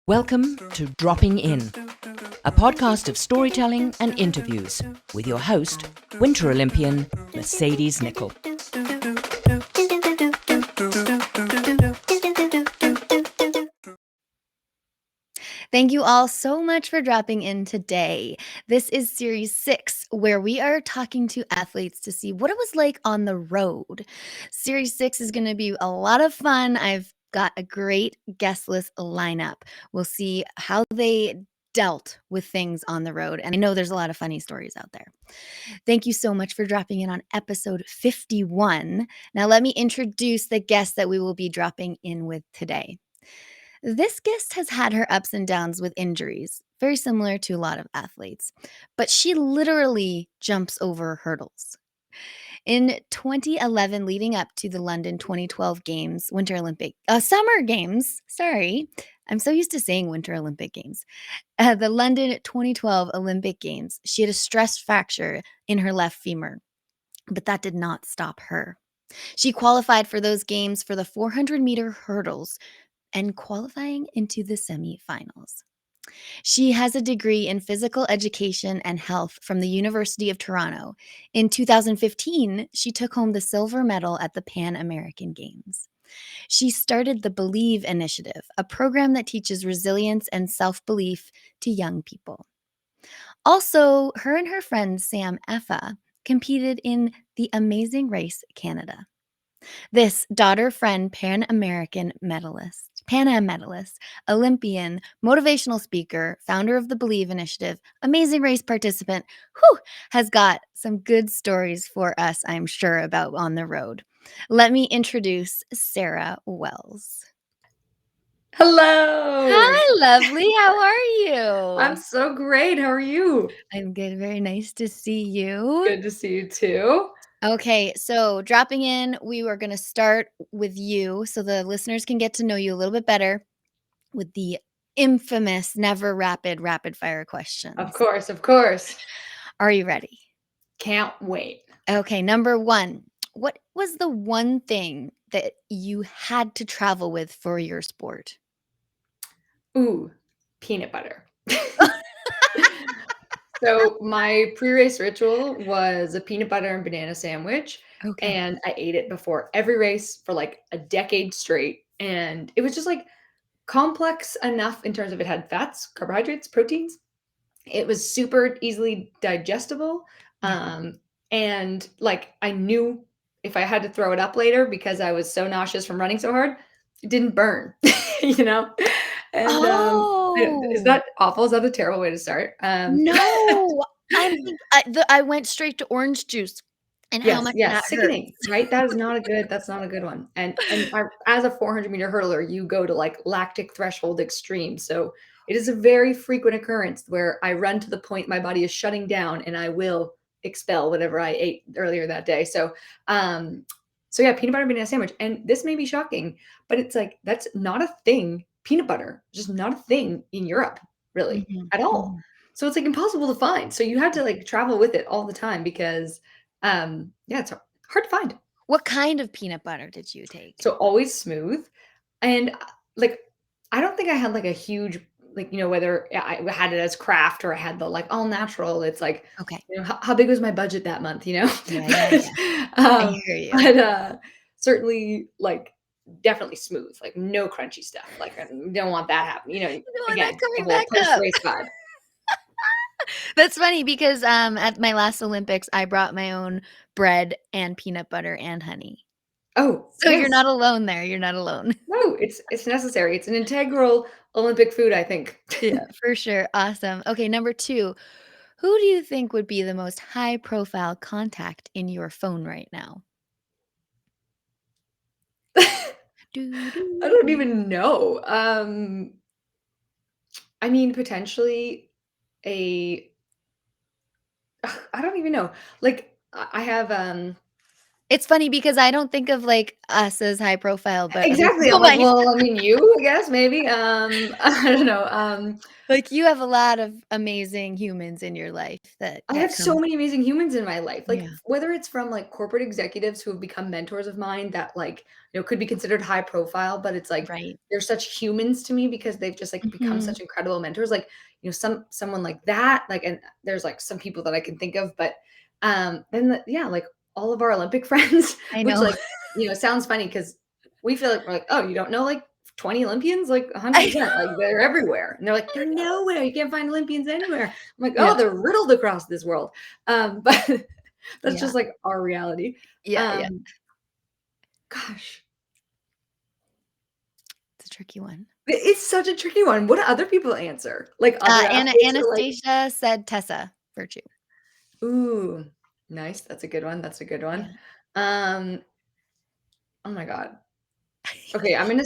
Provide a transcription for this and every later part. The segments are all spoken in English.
Welcome to Dropping In, a podcast of storytelling and interviews with your host, Winter Olympian Mercedes Nickel. Thank you all so much for dropping in today. This is Series 6, where we are talking to athletes to see what it was like on the road. Series 6 is going to be a lot of fun. I've got a great guest list lineup. We'll see how they dealt with things on the road. And I know there's a lot of funny stories out there. Thank you so much for dropping in on episode 51. Now, let me introduce the guest that we will be dropping in with today. This guest has had her ups and downs with injuries, very similar to a lot of athletes, but she literally jumps over hurdles. In 2011, leading up to the London 2012 Games, Summer Games, sorry, I'm so used to saying Winter Olympic Games. The London 2012 Olympic Games, she had a stress fracture in her left femur, but that did not stop her. She qualified for those games for the 400-meter hurdles, and qualifying into the semifinals. She has a degree in physical education and health from the University of Toronto. In 2015, she took home the silver medal at the Pan American Games. She started the Believe Initiative, a program that teaches resilience and self-belief to young people. Also, her and her friend Sam Effa competed in the Amazing Race Canada. This daughter-friend Pan Am medalist, Olympian, motivational speaker, founder of the Believe Initiative, amazing race participant, has got some good stories for us, I'm sure, about on the road. Let me introduce Sarah Wells. Hello. Hi, lovely. How are you? I'm so great. How are you? I'm good. Very nice to see you. Good to see you too. Okay, so dropping in, we were going to start with you so the listeners can get to know you a little bit better with the infamous never rapid fire questions. Of course. Are you ready? Can't wait. Okay, number 1. What was the one thing that you had to travel with for your sport? Ooh, peanut butter. So my pre-race ritual was a peanut butter and banana sandwich. Okay. And I ate it before every race for like a decade straight. And it was just like complex enough in terms of it had fats, carbohydrates, proteins. It was super easily digestible. Yeah. And like I knew if I had to throw it up later because I was so nauseous from running so hard, it didn't burn, you know? And is Oh, that awful? Is that a terrible way to start? no. I went straight to orange juice. And how much Yes, that hurt. sickening, right? That's not a good one. And as a 400-meter hurdler, you go to like lactic threshold extreme. So it is a very frequent occurrence where I run to the point my body is shutting down and I will expel whatever I ate earlier that day. So yeah, peanut butter and banana sandwich. And this may be shocking, but it's like that's not a thing. Peanut butter, just not a thing in Europe, really, Mhm, at all. mhm. So it's like impossible to find. So you had to like travel with it all the time because yeah, it's hard to find. What kind of peanut butter did you take? So always smooth. And like, I don't think I had like a huge, like, whether I had it as craft or I had the like all natural. It's like, Okay. how big was my budget that month, Yeah, yeah, yeah. I Um, hear you. but certainly like definitely smooth, like no crunchy stuff. Like I don't want that happen. You don't want that Again, the coming whole back post up. race vibe. That's funny because, at my last Olympics, I brought my own bread and peanut butter and honey. Oh, So you're yes. not alone there, you're not alone. No, it's necessary. It's an integral Olympic food, I think. Yeah, for sure, awesome. Okay, number 2, who do you think would be the most high profile contact in your phone right now? Do, I do, don't do. even know. I mean, potentially a I don't even know. Like I have It's funny because I don't think of, like, us as high profile, but other Exactly. people I'm like, might. well, I mean, you, I guess, maybe. I don't know. Like, you have a lot of amazing humans in your life that I that have so come. many amazing humans in my life, like, Yeah, whether it's from, like, corporate executives who have become mentors of mine that, like, could be considered high profile, but it's like, right. they're such humans to me because they've just, like, become Mhm. such incredible mentors, like, someone like that, like, and there's, like, some people that I can think of, but, then yeah, like, all of our Olympic friends, I which, know. like, sounds funny because we feel like we're like, "Oh, you don't know, like, 20 Olympians?" Like, I 100%, like, know. they're everywhere, and they're like, "They're nowhere, you can't find Olympians anywhere." I'm like, Yeah, "Oh, they're riddled across this world." But that's yeah, just, like, our reality. yeah, yeah. Um, gosh, It's a tricky one. it's such a tricky one. What do other people answer? Like, other athletes or, like Anastasia said Tessa Virtue. ooh, nice, that's a good one, that's a good one. Yeah. Um, oh my god. Okay, I'm gonna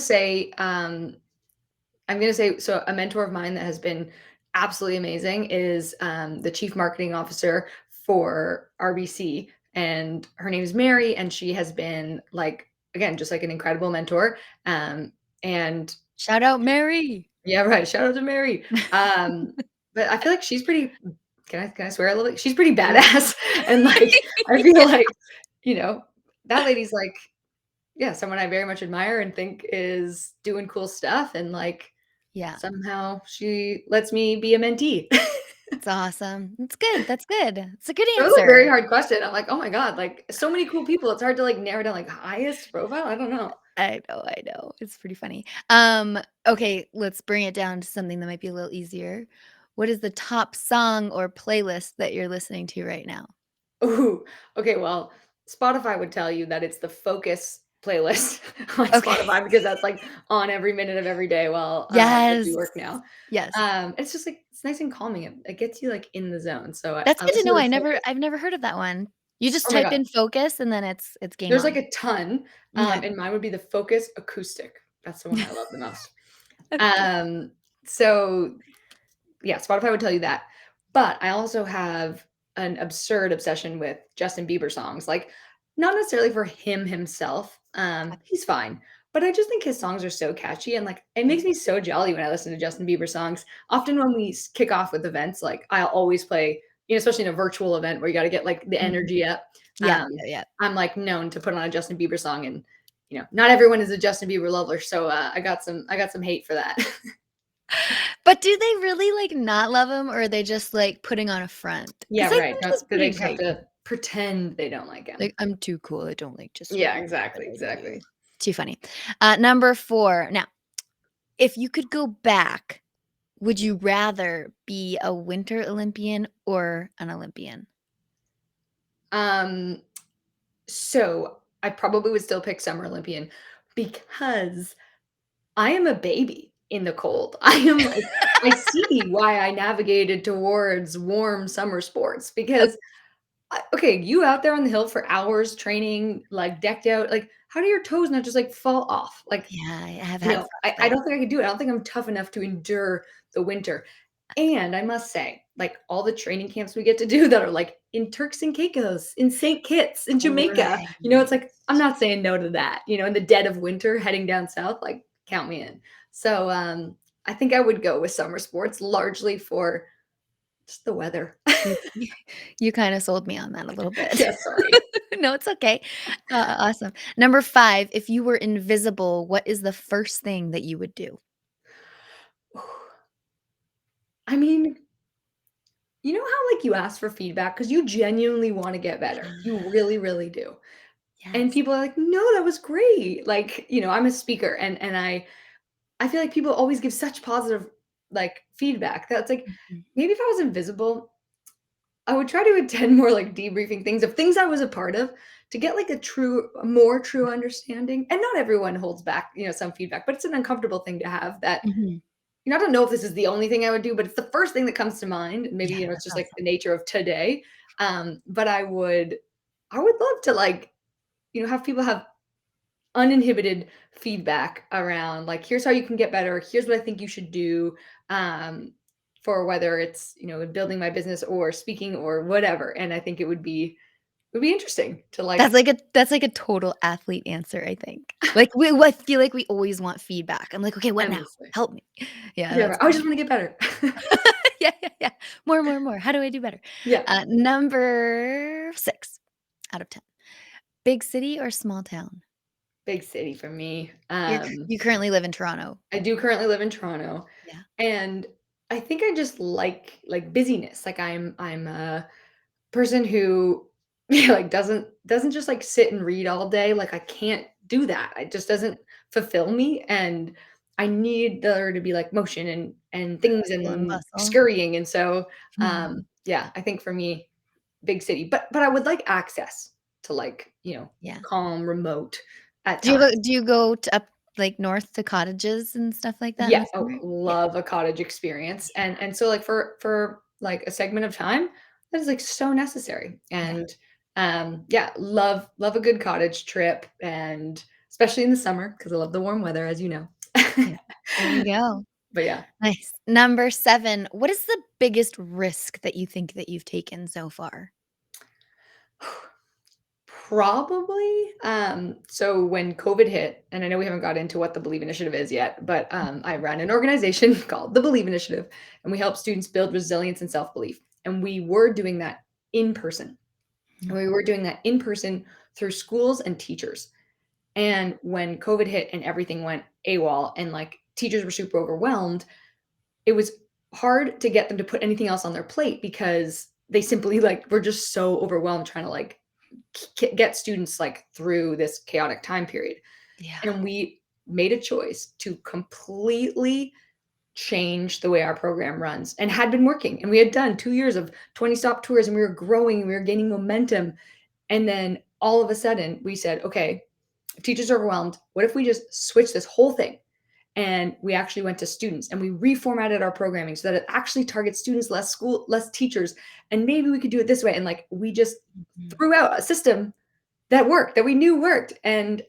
say so a mentor of mine that has been absolutely amazing is the chief marketing officer for RBC, and her name is Mary, and she has been like again just like an incredible mentor. And Shout out Mary. yeah, right. Shout out to Mary. But I feel like she's pretty. Can I swear a little bit? She's pretty Yeah. badass, and like I feel like you know that lady's like yeah someone I very much admire and think is doing cool stuff, and like Yeah, somehow she lets me be a mentee. it's awesome. It's good, that's good. It's a good It was a answer. very hard question. I'm like, "Oh my god, like, so many cool people." It's hard to, like, narrow down, like, highest profile? I don't know. I know. It's pretty funny. Okay, let's bring it down to something that might be a little easier. What is the top song or playlist that you're listening to right now? Ooh, okay, well, Spotify would tell you that it's the focus playlist on Okay. Spotify because that's, like, on every minute of every day while, I Yes. do work now. Yes. It's just, like it's nice and calming. It gets you, like, in the zone, so I That's I good to listen know. to the focus. I've never heard of that one. You just Oh my type god. in focus and then it's game There's, like, on. a ton, Okay. and mine would be the Focus Acoustic. That's the one I love the most. Okay. Um, so yeah, Spotify would tell you that. But I also have an absurd obsession with Justin Bieber songs. Like, not necessarily for him himself. He's fine. But I just think his songs are so catchy and like it Yeah. makes me so jolly when I listen to Justin Bieber songs. Often when we kick off with events, like I'll always play, especially in a virtual event where you got to get like the Mhm. energy up. Yeah, Um, yeah, yeah. I'm like known to put on a Justin Bieber song, and not everyone is a Justin Bieber lover, so I got some hate for that. But do they really, like, not love him, or are they just, like, putting on a front? Yeah, Because I right. think No, he's they pretty just have great. to pretend they don't like him. Like, "I'm too cool, I don't like Justin Yeah, Bieber, but exactly, I do." exactly. Too funny. Number 4. Now, if you could go back, would you rather be a Winter Olympian or an Olympian? Um, so I probably would still pick Summer Olympian because I am a baby in the cold. I am like I see why I navigated towards warm summer sports Oh, because okay, you out there on the hill for hours training, like decked out, like how do your toes not just like fall off? Like yeah, I have had I frostbite. don't think I could do it. I don't think I'm tough enough to endure the winter. And I must say, like all the training camps we get to do that are like in Turks and Caicos, in St. Kitts, in Jamaica, Right. it's like I'm not saying no to that. In the dead of winter, heading down south, like count me in. So I think I would go with summer sports largely for just the weather. You you kinda sold me on that a little bit. Yeah, sorry. No, it's okay. Awesome. Number 5, if you were invisible, what is the first thing that you would do? I mean, how like you ask for feedback because you genuinely want to get better. You Ah, really, really do. And yes. people are like, "No, that was great." Like, I'm a speaker and I feel like people always give such positive like feedback that's like Mhm. maybe if I was invisible, I would try to attend more like debriefing things of things I was a part of to get like a more true understanding. And not everyone holds back, some feedback, but it's an uncomfortable thing to have that Mhm. I don't know if this is the only thing I would do, but it's the first thing that comes to mind. Maybe, Yeah, it's that's just like awesome. the nature of today. But I would love to like, have people have uninhibited feedback around like here's how you can get better, here's what I think you should do, um for whether it's in building my business or speaking or whatever, and I think it would be would be interesting to That's like like a total athlete answer, I think. Like, I feel like we always want feedback. I'm like, "Okay, what now? endlessly. Help me." Yeah, Yeah, that's right. I just funny. wanna get better. Yeah, yeah, yeah. More, more, more. How do I do better? Yeah, Number 6 out of 10. Big city or small town? big city for me. You currently live in Toronto. I do currently live in Toronto, Yeah. and I think I just like busyness. Like I'm a person who yeah, like doesn't just like sit and read all day. Like I can't do that. It just doesn't fulfill me, and I need there to be like motion and things Hustle and and bustle. scurrying. And so Mhm. yeah, I think for me, big city. But I would like access to like, Yeah. calm, remote at times. Do you go to up, like, north to cottages and stuff like that in Yeah, the oh, summer? Yeah. love a cottage experience, and so, like, for, like, a segment of time, that is, like, so necessary, Yeah. and, yeah, love a good cottage trip, and especially in the summer because I love the warm weather, as you know. Yeah. There you go. But yeah. Nice. Number 7, what is the biggest risk that you think that you've taken so far? Probably, so when COVID hit, and I know we haven't got into what the Believe Initiative is yet, but, I run an organization called the Believe Initiative, and we help students build resilience and self-belief, and we were doing that in person. And Mhm. we were doing that in person through schools and teachers. And when COVID hit and everything went AWOL and like teachers were super overwhelmed, it was hard to get them to put anything else on their plate because they simply like were just so overwhelmed trying to like get students like through this chaotic time period. Yeah. And we made a choice to completely change the way our program runs and had been working. And we had done 2 years of 20 stop tours and we were growing and we were gaining momentum. And then all of a sudden we said, okay, if teachers are overwhelmed, what if we just switch this whole thing? And we actually went to students and we reformatted our programming so that it actually targets students, less school, less teachers. And maybe we could do it this way. And like we just Mhm. threw out a system that worked, that we knew worked, and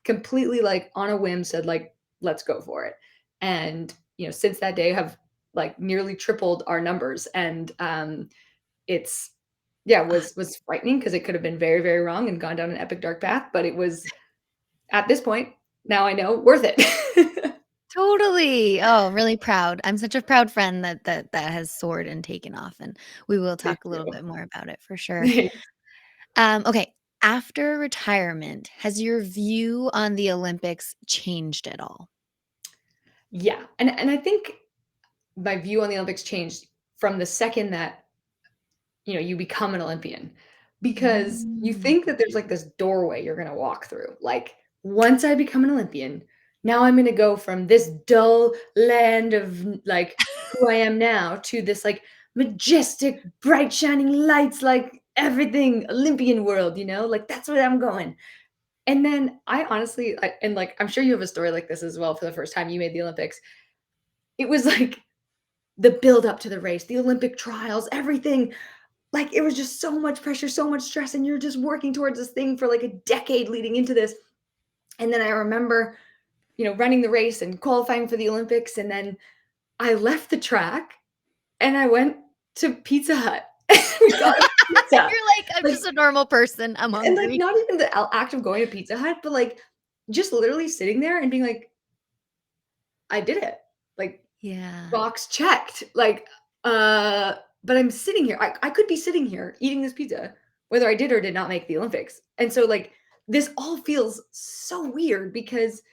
completely like on a whim said like, let's go for it. And since that day have like nearly tripled our numbers. And it's yeah, Ah, was frightening because it could have been very, very wrong and gone down an epic dark path, but it was at this point, now I know, worth it. totally. Oh, really proud. I'm such a proud friend that has soared and taken off, and we will Thank talk a little you. bit more about it for sure. Thanks. Okay. After retirement, has your view on the Olympics changed at all? Yeah, and I think my view on the Olympics changed from the second that, you become an Olympian, because you Mm. think that there's, like, this doorway you're gonna walk through, like, once I become an Olympian, now I'm gonna go from this dull land of, like, who I am now to this, like, majestic, bright, shining lights, like, everything Olympian world, like, that's where I'm going. And then I honestly and, like, I'm sure you have a story like this as well for the first time you made the Olympics. It was, like, the build up to the race, the Olympic trials, everything, like, it was just so much pressure, so much stress, and you're just working towards this thing for, like, a decade leading into this. And then I remember, running the race and qualifying for the Olympics, and then I left the track and I went to Pizza Hut. We got a pizza. You're like, "I'm Like just a normal person. I'm and, like, hungry." not even the act of going to Pizza Hut, but, like, just literally sitting there and being like, "I did it." Like, Yeah. box checked. Like, but I'm sitting here. I could be sitting here eating this pizza, whether I did or did not make the Olympics. And so, like, this all feels so weird because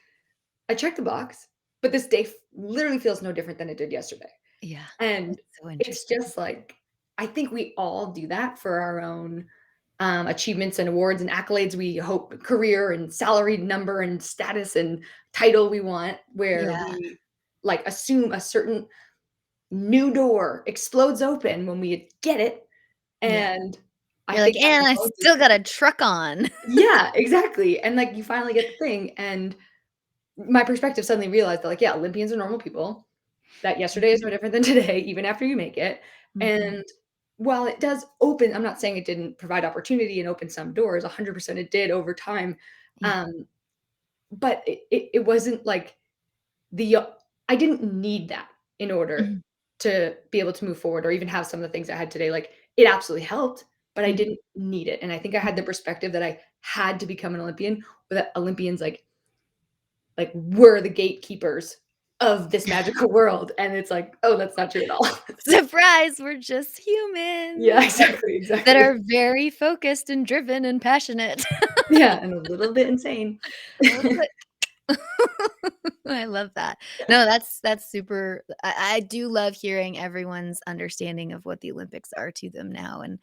I checked the box, but this day literally feels no different than it did yesterday. Yeah. And That's so it's interesting. just like, I think we all do that for our own achievements and awards and accolades we hope, career and salary number and status and title we want, where Yeah. we like assume a certain new door explodes open when we get it, Yeah. and I You're like, think that "And I technology. still got a truck on." Yeah, exactly, and, like, you finally get the thing, and my perspective suddenly realized that, like, yeah, Olympians are normal people, that yesterday is Mhm. no different than today, even after you make it, Mhm. and while it does open, I'm not saying it didn't provide opportunity and open some doors, 100% it did over time, Yeah. um, but it wasn't like the I didn't need that in order Mhm. to be able to move forward or even have some of the things I had today, like, it absolutely helped, but I Mhm. didn't need it. And I think I had the perspective that I had to become an Olympian, or that Olympians like were the gatekeepers of this magical world. And it's like, oh, that's not true at all. Surprise, we're just Yeah, humans exactly, that exactly. are very focused and driven and passionate. Yeah, and a little bit insane. A little bit. I love that. No, that's super I do love hearing everyone's understanding of what the Olympics are to them now, and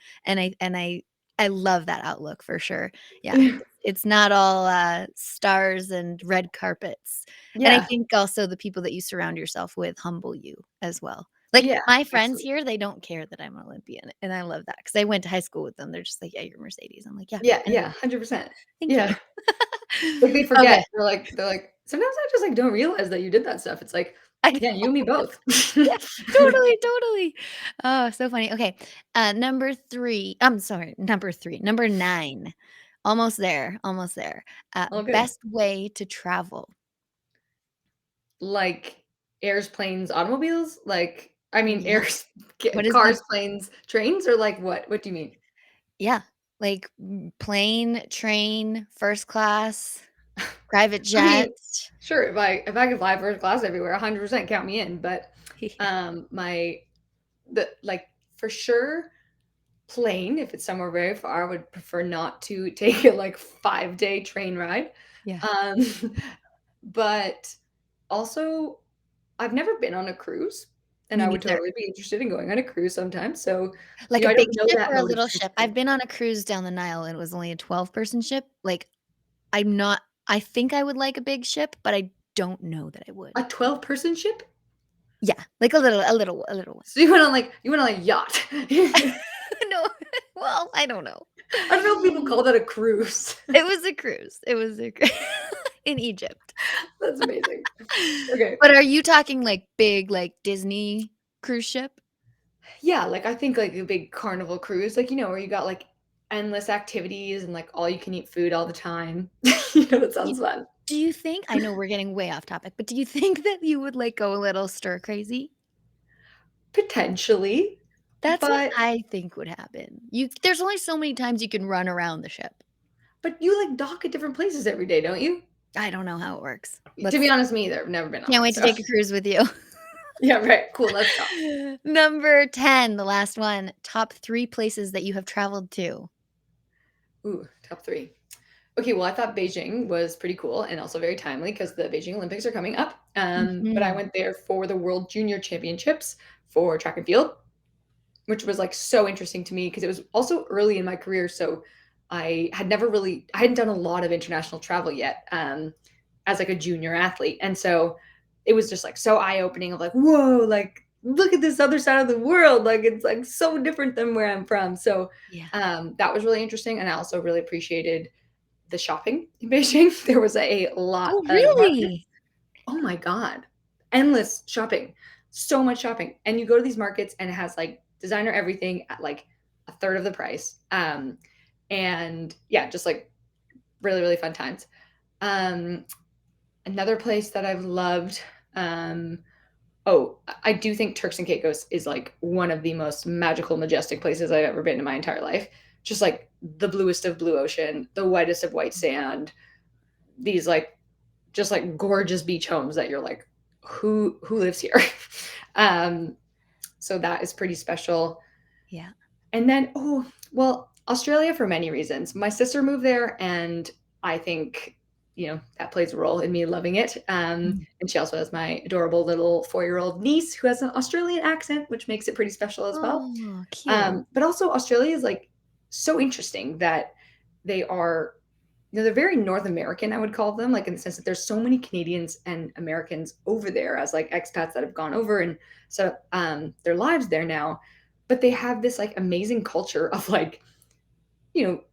I love that outlook for sure. Yeah, Yeah, it's not all, stars and red carpets, and I yeah, think also the people that you surround yourself with humble you as well. Like, yeah, my friends absolutely. here, they don't care that I'm an Olympian, and I love that because I went to high school with them. They're just like, "Yeah, you're Mercedes." I'm like, "Yeah, Yeah, I know. yeah, 100%. Thank you." Yeah. Like, they forget. Okay. They're like, "Sometimes I just, like, don't realize that you did that stuff." It's like, I know. yeah, you and me both. Yeah, totally, totally. Oh, so funny. Okay, number 3 I'm sorry, number 3, number 9. Almost there, almost there. All good. Best way to travel. Like, airs, planes, automobiles? Like, I mean, Yeah. airs, What is the cars, planes, trains, or, like, what? What do you mean? yeah, like, plane, train, first class, private I mean, jet. sure, if I could fly first class everywhere, 100% count me in, but, Yeah, my the like, for sure, plane, if it's somewhere very far, I would prefer not to take a, like, 5-day train ride. yeah, Um, but also, I've never been on a cruise, and me I would neither. totally be interested in going on a cruise sometime, so, Like a I big don't know ship that or a mode of little ship? I've transport. been on a cruise down the Nile, and it was only a 12-person ship. Like, I'm not I think I would like a big ship, but I don't know that I would. A 12-person ship? Yeah, like a little one. So you went on a yacht. No, well, I don't know. I don't know if people call that a cruise. It was a cruise. It was a cru in Egypt. That's amazing. Okay. But are you talking, like, big, like, Disney cruise ship? Yeah, like, I think, like, a big carnival cruise, like, where you got, like, endless activities and, like, all you can eat food all the time. That You sounds fun. do you think I know we're getting way off topic, but do you think that you would, like, go a little stir crazy? Potentially, That's what but I think would happen. There's only so many times you can run around the ship. you, like, dock at different places every day, don't you? I don't know how it works. To be Let's honest, me either, I've never been on Can't one, wait to so take a cruise with you. yeah, right, cool, let's go. Number 10, the last one, top 3 places that you have traveled to. Ooh, top 3. Okay, well, I thought Beijing was pretty cool and also very timely because the Beijing Olympics are coming up, but I Mhm. went there for the World Junior Championships for track and field, which was, like, so interesting to me because it was also early in my career, so I hadn't done a lot of international travel yet, as, like, a junior athlete, and so it was just, like, so eye-opening of, like, "Whoa, like, look at this other side of the world, like, it's, like, so different than where I'm from," so, Yeah. that was really interesting, and I also really appreciated the shopping in Beijing. There was a lot Oh, of markets. really? Oh my god. Endless shopping. So much shopping. And you go to these markets and it has, like, designer everything at, like, a third of the price. And yeah, just, like, really, really fun times. Um, Another place that I've loved, um oh, I do think Turks and Caicos is, like, one of the most magical, majestic places I've ever been in my entire life. Just, like, the bluest of blue ocean, the whitest of white sand, these, like, just, like, gorgeous beach homes that you're like, "Who lives here?" Um, so that is pretty special. Yeah. And then, oh, well, Australia for many reasons. My sister moved there, and I think, that plays a role in me loving it. Mm. And she also has my adorable little 4-year-old niece who has an Australian accent, which makes it pretty special as well. Oh, cute. But also Australia is, like, so interesting that they are they're very North American, I would call them, like, in the sense that there's so many Canadians and Americans over there as, like, expats that have gone over and set up, their lives there now, but they have this, like, amazing culture of, like, you know,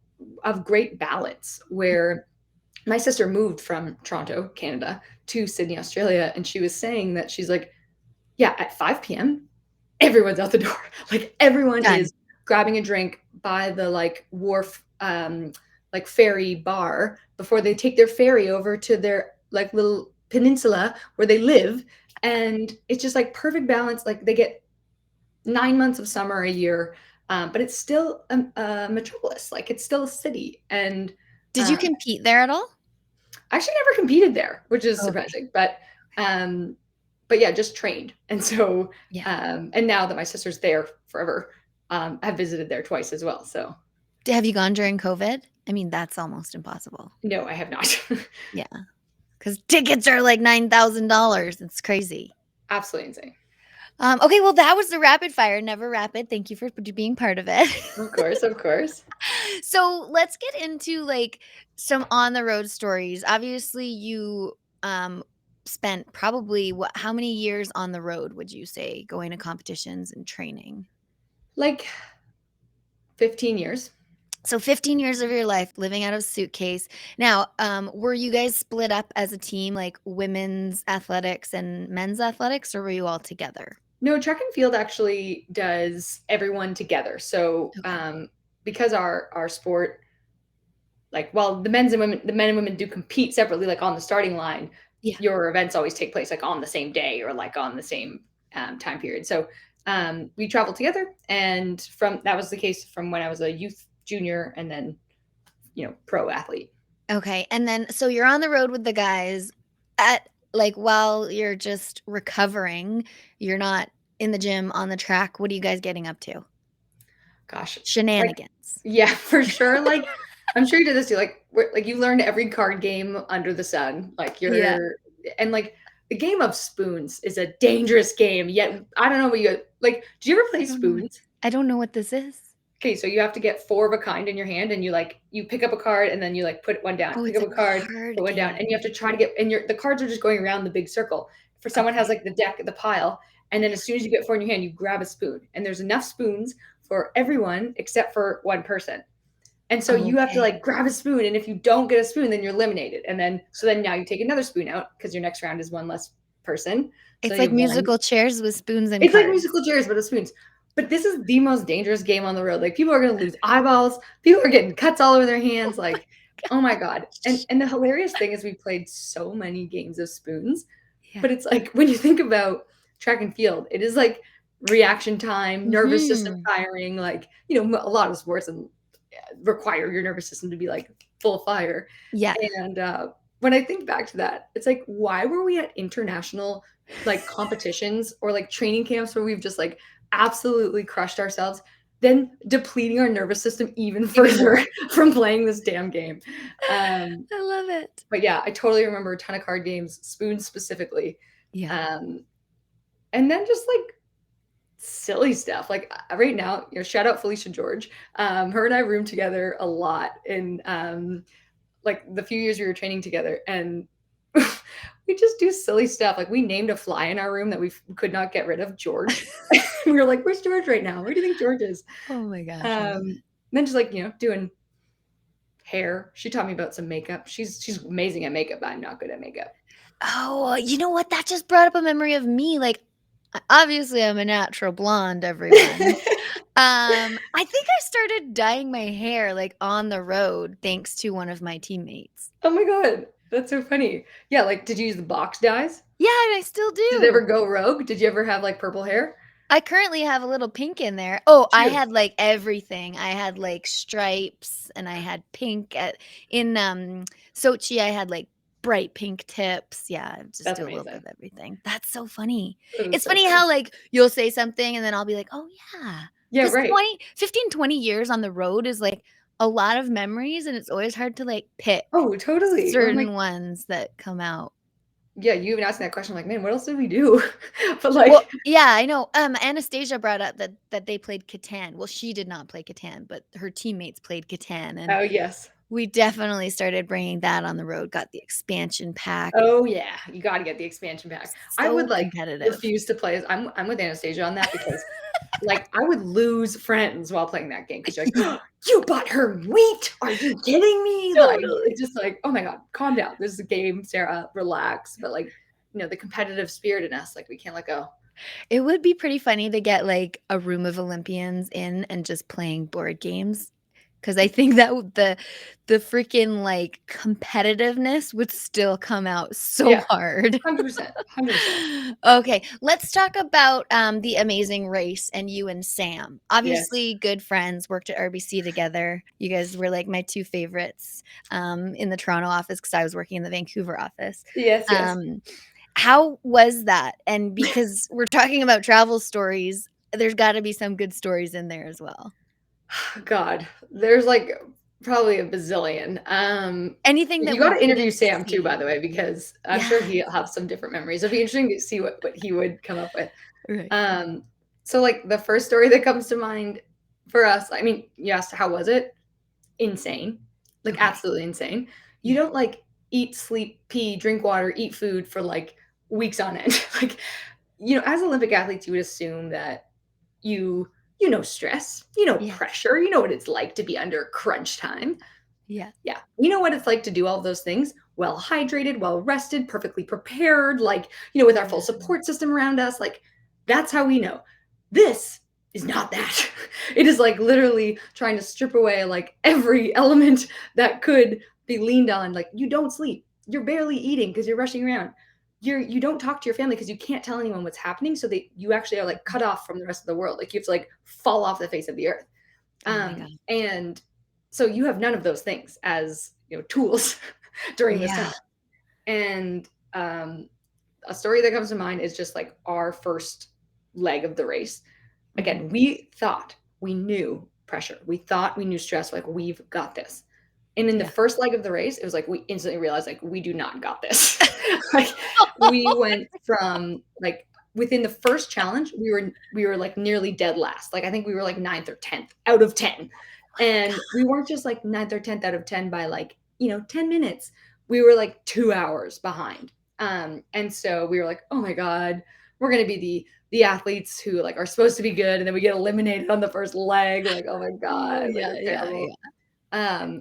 of great balance where my sister moved from Toronto, Canada, to Sydney, Australia, and she was saying that she's like, "Yeah, at 5 PM, everyone's out the door." Like, everyone Done. is grabbing a drink by the, like, wharf, like, ferry bar before they take their ferry over to their, like, little peninsula where they live, and it's just, like, perfect balance, like, they get 9 months of summer a year, but it's still a metropolis. Like it's still a city. And Did you compete there at all? I actually never competed there, which is Okay. surprising. Um, but yeah, just trained. And so, Yeah. and now that my sister's there forever, I've visited there twice as well. So Have you gone during COVID? I mean, that's almost impossible. no, I have not. Yeah. Because tickets are like $9,000. It's crazy. Absolutely insane. Okay, well, that was the rapid fire, never rapid. Thank you for being part of it. Of course, of course. So let's get into like some on the road stories. Obviously, you spent probably how many years on the road would you say going to competitions and training? Like 15 years. So 15 years of your life living out of a suitcase. Now, were you guys split up as a team, like women's athletics and men's athletics, or were you all together? No, track and field actually does everyone together. So Okay. because our sport, like while the men and women do compete separately, like on the starting line, Yeah. your events always take place like on the same day or like on the same time period. So we travel together, and from that was the case from when I was a youth junior, and then pro athlete. Okay. And then, so you're on the road with the guys at like while you're just recovering, you're not in the gym on the track. What are you guys getting up to? Gosh, like Shenanigans. yeah, for sure. Like I'm sure you did this too. Like you learned every card game under the sun. Like Yeah. you're and like the game of spoons is a dangerous game. Yet I don't know what you like. Do you ever play I don't know. spoons? I don't know what this is. Okay, so you have to get four of a kind in your hand, and you pick up a card, and then you like put one down, Oh, pick it's up a a card, card put one down, and you have to game. try to get. And the cards are just going around the big circle. For someone has Okay. like the deck, the pile, and then as soon as you get four in your hand, you grab a spoon, and there's enough spoons for everyone except for one person. And so you have to Okay. like grab a spoon, and if you don't get a spoon, then you're eliminated. And then now you take another spoon out because your next round is one less person. So It's you like have one. musical chairs with spoons and It's like cards. musical chairs, but with spoons. But this is the most dangerous game on the road. Like people are gonna lose eyeballs. People are getting cuts all over their hands. Like, oh my god! And the hilarious thing is we played so many games of spoons, Yeah. but it's like when you think about track and field, it is like reaction time, nervous system Mhm. firing. Like a lot of sports and require your nervous system to be like full fire. Yeah. And when I think back to that, it's like, why were we at international like competitions or like training camps where we've just like absolutely crushed ourselves, then depleting our nervous system even Even further more. from playing this damn game? Um, I love it. but yeah, I totally remember a ton of card games, spoons specifically. Yeah. Um, and then just like silly stuff. Like right now, shout out Felicia George. Her and I room together a lot in like the few years we were training together, and we just do silly stuff. Like we named a fly in our room that we could not get rid of, George. We were like, "Where's George right now? Where do you think George is?" Oh my gosh, I love it. Then just like doing hair. She taught me about some makeup. She's amazing at makeup, but I'm not good at makeup. Oh, you know what? That just brought up a memory of me. Like, obviously, I'm a natural blonde, everyone. I think I started dyeing my hair like on the road thanks to one of my teammates. Oh my god, that's so funny. Yeah, like did you use the box dyes? Yeah, and I still Did it ever do. go rogue? Did you ever have like purple hair? I currently have a little pink in there. Oh, I True. had like everything. I had like stripes and I had pink in Sochi. I had like bright pink tips. Yeah, I just That's do a little bit amazing. of everything. That's so funny. That is It's so funny funny. how like you'll say something and then I'll be like, "Oh yeah." Yeah, Cuz right. 20 years on the road is like a lot of memories and it's always hard to like pick Oh, totally. I'm like, certain ones that come out. yeah, you even asked me that question. I'm like, man, what else did we do? But Well, like, yeah, I know. Anastasia brought up that they played Catan. Well, she did not play Catan, but her teammates played Catan, and oh yes. we definitely started bringing that on the road. Got the expansion pack. Oh yeah, you got to get the expansion pack. I would So like competitive. refuse to play. I'm with Anastasia on that because like I would lose friends while playing that game because you're like, oh, you bought her wheat. Are you kidding me? Like Totally. it's just like, oh my god, calm down. This is a game, Sarah. Relax. But like, the competitive spirit in us, like we can't let go. It would be pretty funny to get like a room of Olympians in and just playing board games. because I think that the freaking like competitiveness would still come out so Yeah, hard. 100%, 100%. Okay, let's talk about the Amazing Race and you and Sam. Yes. Obviously, good friends, worked at RBC together. You guys were like my two favorites in the Toronto office because I was working in the Vancouver office. Yes, yes. How was that? And because we're talking about travel stories, there's got to be some good stories in there as well. God, there's like probably a bazillion. Anything that You we gotta interview didn't Sam too, by see. the way, because I'm sure Yes. he'll have some different memories. It'd be interesting to see what he would come up with. Right. Um, so like the first story that comes to mind for us, I mean, you asked how was it? Insane. Like Okay. absolutely insane. You Yeah. don't like eat, sleep, pee, drink water, eat food for like weeks on end. Like, as Olympic athletes, you would assume that you stress, Yes. pressure, you know what it's like to be under crunch time. Yeah. Yeah. You know what it's like to do all of those things well hydrated, well rested, perfectly prepared, like, with our full Yeah. support system around us. Like, that's how we know. This is not that. It is like literally trying to strip away like every element that could be leaned on. Like, you don't sleep. You're barely eating because you're rushing around. You don't talk to your family because you can't tell anyone what's happening. So you actually are like cut off from the rest of the world. Like you have to like fall off the face of the earth. Oh my God. And so you have none of those things as tools during this Yeah. time. And a story that comes to mind is just like our first leg of the race. Again, we thought we knew pressure. We thought we knew stress. Like, we've got this. And in the Yeah. first leg of the race, it was like we instantly realized like we do not got this. Like, we went from like within the first challenge, we were like nearly dead last. Like, I think we were like 9th or 10th out of 10. And we weren't just like 9th or 10th out of 10 by like, 10 minutes. We were like 2 hours behind. And so we were like, oh my God, we're gonna be the athletes who like are supposed to be good, and then we get eliminated on the first leg. Like, oh my Oh, God, like yeah, it's yeah, terrible. yeah.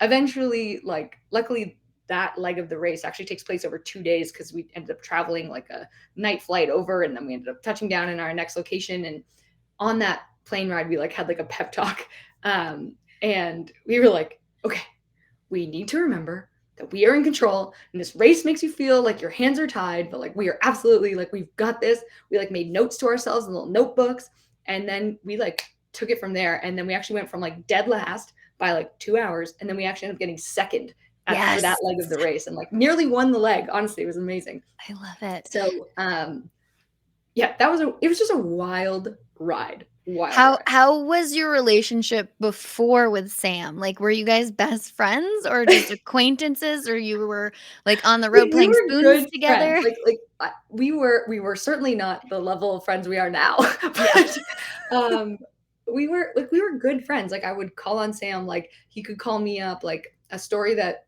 Eventually, like, luckily that leg of the race actually takes place over 2 days because we ended up traveling like a night flight over, and then we ended up touching down in our next location. And on that plane ride, we like had like a pep talk. And we were like, okay, we need to remember that we are in control, and this race makes you feel like your hands are tied, but like we are absolutely like we've got this. We like made notes to ourselves in little notebooks, and then we like took it from there. And then we actually went from like dead last by like 2 hours, and then we actually ended up getting second for Yes. that leg of the race, and like nearly won the leg. Honestly, it was amazing. I love it. So yeah, it was just a wild ride. How was your relationship before with Sam? Like, were you guys best friends or just acquaintances, or you were like on the road We playing were spoons good friends. together? We were certainly not the level of friends we are now, Yeah. but we were good friends. Like, I would call on Sam, like he could call me up. Like, a story that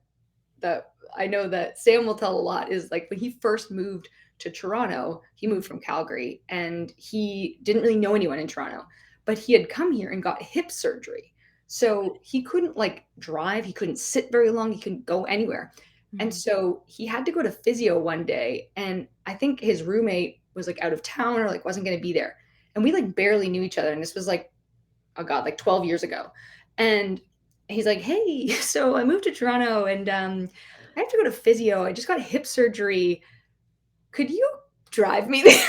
I know that Sam will tell a lot is like when he first moved to Toronto, he moved from Calgary, and he didn't really know anyone in Toronto, but he had come here and got hip surgery. So he couldn't like drive, he couldn't sit very long, he couldn't go anywhere. And Mhm. so he had to go to physio one day, and I think his roommate was like out of town or like wasn't going to be there. And we like barely knew each other, and this was like, oh God, like 12 years ago. And he's like, hey, so I moved to Toronto, and I have to go to physio. I just got hip surgery. Could you drive me there?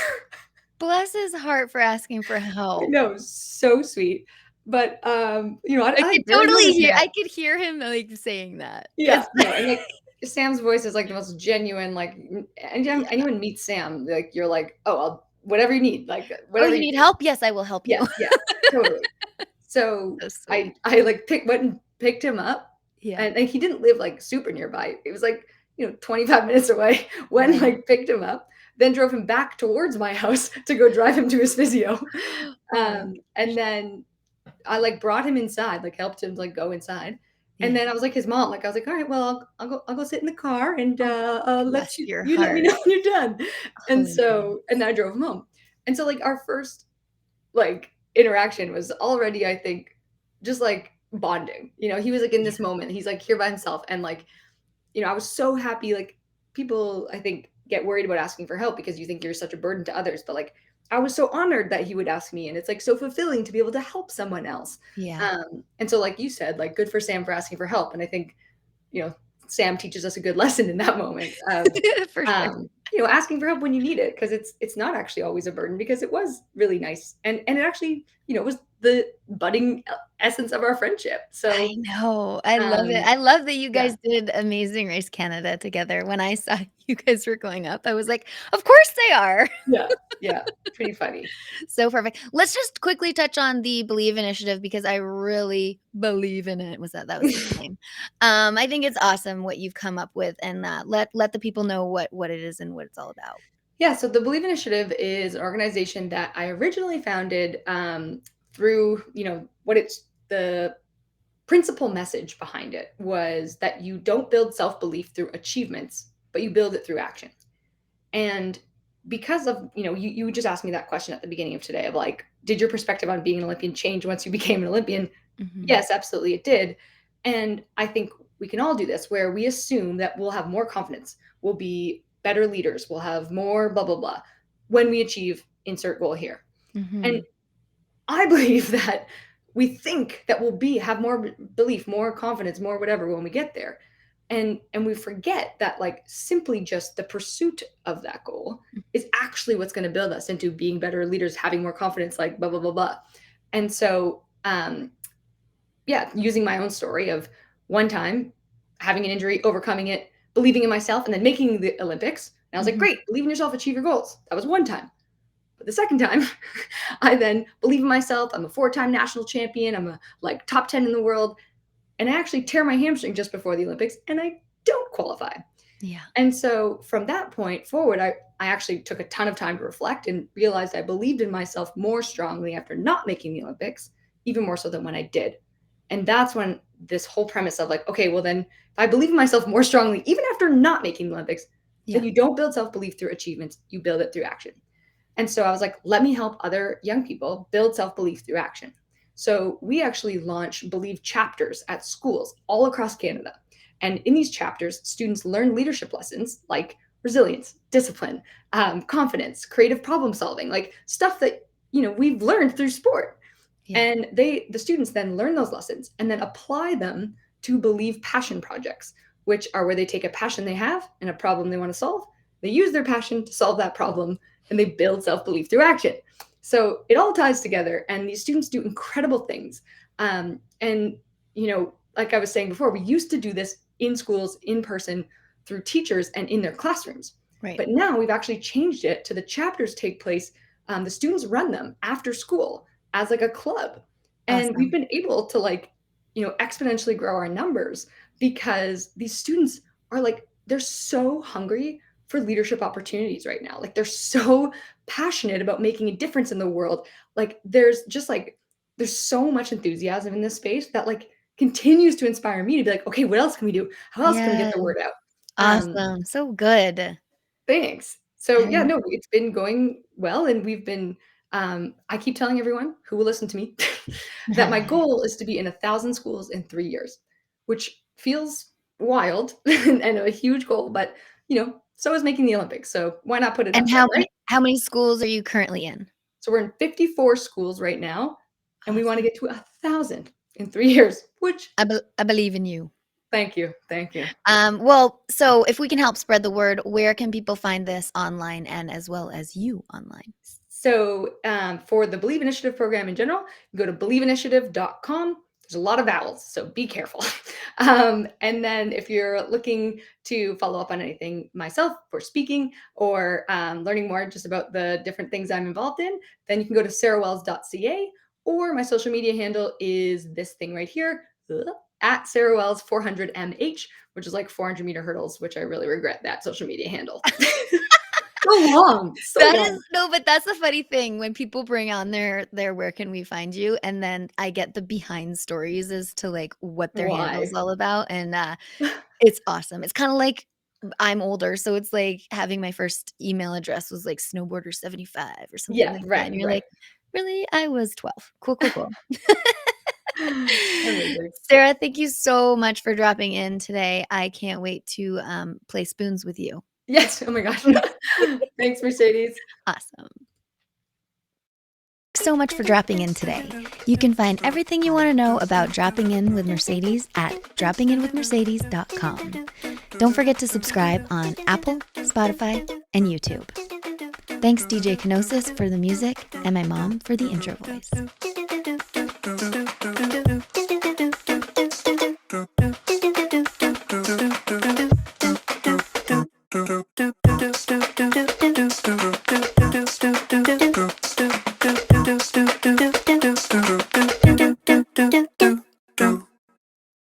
Bless his heart for asking for help. No, so sweet. But I I could barely know totally this hear man. I could hear him, like, saying that. Yeah, It's no, and like Sam's voice is like the most genuine. Like, anytime yeah. anyone meets Sam, like you're like, oh, I'll whatever you need, like "Oh, whatever you you need need. help? Yes, I will help you." Yeah, yeah, totally. So So sweet. I like went and picked him up, Yeah. and like he didn't live like super nearby. It was like 25 minutes away. When Right. like picked him up, then drove him back towards my house to go drive him to his physio. Oh my And gosh. then I like brought him inside, like helped him like go inside. And Yeah. then I was like his mom, like I was like, all right, well, I'll go sit in the car, and Oh, let bless you your you let me heart. know when you're done. And Hilarious. so and then I drove him home. And so like our first like interaction was already, I think, just like bonding. He was like in Yeah. this moment, he's like here by himself, and like, I was so happy. Like, people, I think, get worried about asking for help because you think you're such a burden to others, but like I was so honored that he would ask me, and it's like so fulfilling to be able to help someone else. Yeah. And so, like you said, like good for Sam for asking for help. And I think, you know, Sam teaches us a good lesson in that moment of, For sure. asking for help when you need it, because it's not actually always a burden, because it was really nice, and it actually, was the budding essence of our friendship. I So, know. I love it. um, I love that you yeah, guys did Amazing Race Canada together. When I saw you guys were going up, I was like, "Of course they are." yeah, yeah, pretty funny. So perfect. Let's just quickly touch on the Believe initiative because I really believe in it. That was the name. I think it's awesome what you've come up with, and let the people know what it is and what it's all about. Yeah, so the Believe Initiative is an organization that I originally founded through, what it's the principal message behind it was that you don't build self belief through achievements, but you build it through action. And because of, you just asked me that question at the beginning of today of like, did your perspective on being an Olympian change once you became an Olympian? Mhm. Yes, absolutely, it did. And I think we can all do this where we assume that we'll have more confidence, we'll be better leaders, we'll have more blah, blah, blah when we achieve insert goal here. And Mhm. I believe that we think that we'll have more belief, more confidence, more whatever when we get there. And we forget that like simply just the pursuit of that goal is actually what's going to build us into being better leaders, having more confidence, like blah blah blah blah. And so yeah, using my own story of one time having an injury, overcoming it, believing in myself, and then making the Olympics. And I was like, Mhm. great, believe in yourself, achieve your goals. That was one time. But the second time, I then believe in myself. I'm a 4-time national champion. I'm a like top 10 in the world. And I actually tear my hamstring just before the Olympics and I don't qualify. Yeah. And so from that point forward, I actually took a ton of time to reflect and realized I believed in myself more strongly after not making the Olympics, even more so than when I did. And that's when this whole premise of like, okay, well, then if I believe in myself more strongly, even after not making the Olympics, then Yeah. you don't build self belief through achievements, you build it through action. And so I was like, let me help other young people build self belief through action. So we actually launched Believe chapters at schools all across Canada. And in these chapters, students learn leadership lessons like resilience, discipline, confidence, creative problem solving, like stuff that we've learned through sport. Yeah. And the students then learn those lessons and then apply them to Believe passion projects, which are where they take a passion they have and a problem they want to solve. They use their passion to solve that problem and they build self-belief through action. So it all ties together and these students do incredible things. And like I was saying before, we used to do this in schools, in person, through teachers and in their classrooms. Right. But now we've actually changed it to the chapters take place. The students run them after school as like a club. And we've Awesome. been able to exponentially grow our numbers because these students are like, they're so hungry for leadership opportunities right now. Like they're so passionate about making a difference in the world. Like there's so much enthusiasm in this space that like continues to inspire me to be like, okay, what else can we do? How else can we get Yes. the word out? Um, Awesome. So good. Thanks. So yeah, And no, it's been going well, and we've been. I keep telling everyone who will listen to me that my goal is to be in 1,000 schools in 3 years, which feels wild and a huge goal, but so is making the Olympics. So why not put it and up there, right? how many schools are you currently in? So we're in 54 schools right now, and we want to Awesome. get to 1,000 in 3 years. Which I believe in you. thank you. Well, so if we can help spread the word, where can people find this online and as well as you online? So for the Believe Initiative program in general, you go to believeinitiative.com. There's a lot of vowels, so be careful. And then if you're looking to follow up on anything myself for speaking or learning more just about the different things I'm involved in, then you can go to sarahwells.ca or my social media handle is this thing right here, at sarahwells400mh, which is like 400-meter hurdles, which I really regret that social media handle. So long, so That is long. no, but that's the funny thing when people bring on their "Where can we find you?" and then I get the behind stories as to, like, what their handle's Why? all about, and, it's awesome. It's kinda like I'm older, so it's like having my first email address was, like, snowboarder75 or something Yeah, like that, right, and you're right. like, "Really? I was 12." Cool, cool, cool. Amazing. Sarah, thank you so much for dropping in today. I can't wait to, play spoons with you. Yes, oh my gosh. Thanks, Mercedes. Awesome. Thanks so much for dropping in today. You can find everything you want to know about Dropping In with Mercedes at droppinginwithmercedes.com. Don't forget to subscribe on Apple, Spotify, and YouTube. Thanks DJ Kenosis for the music and my mom for the intro voice.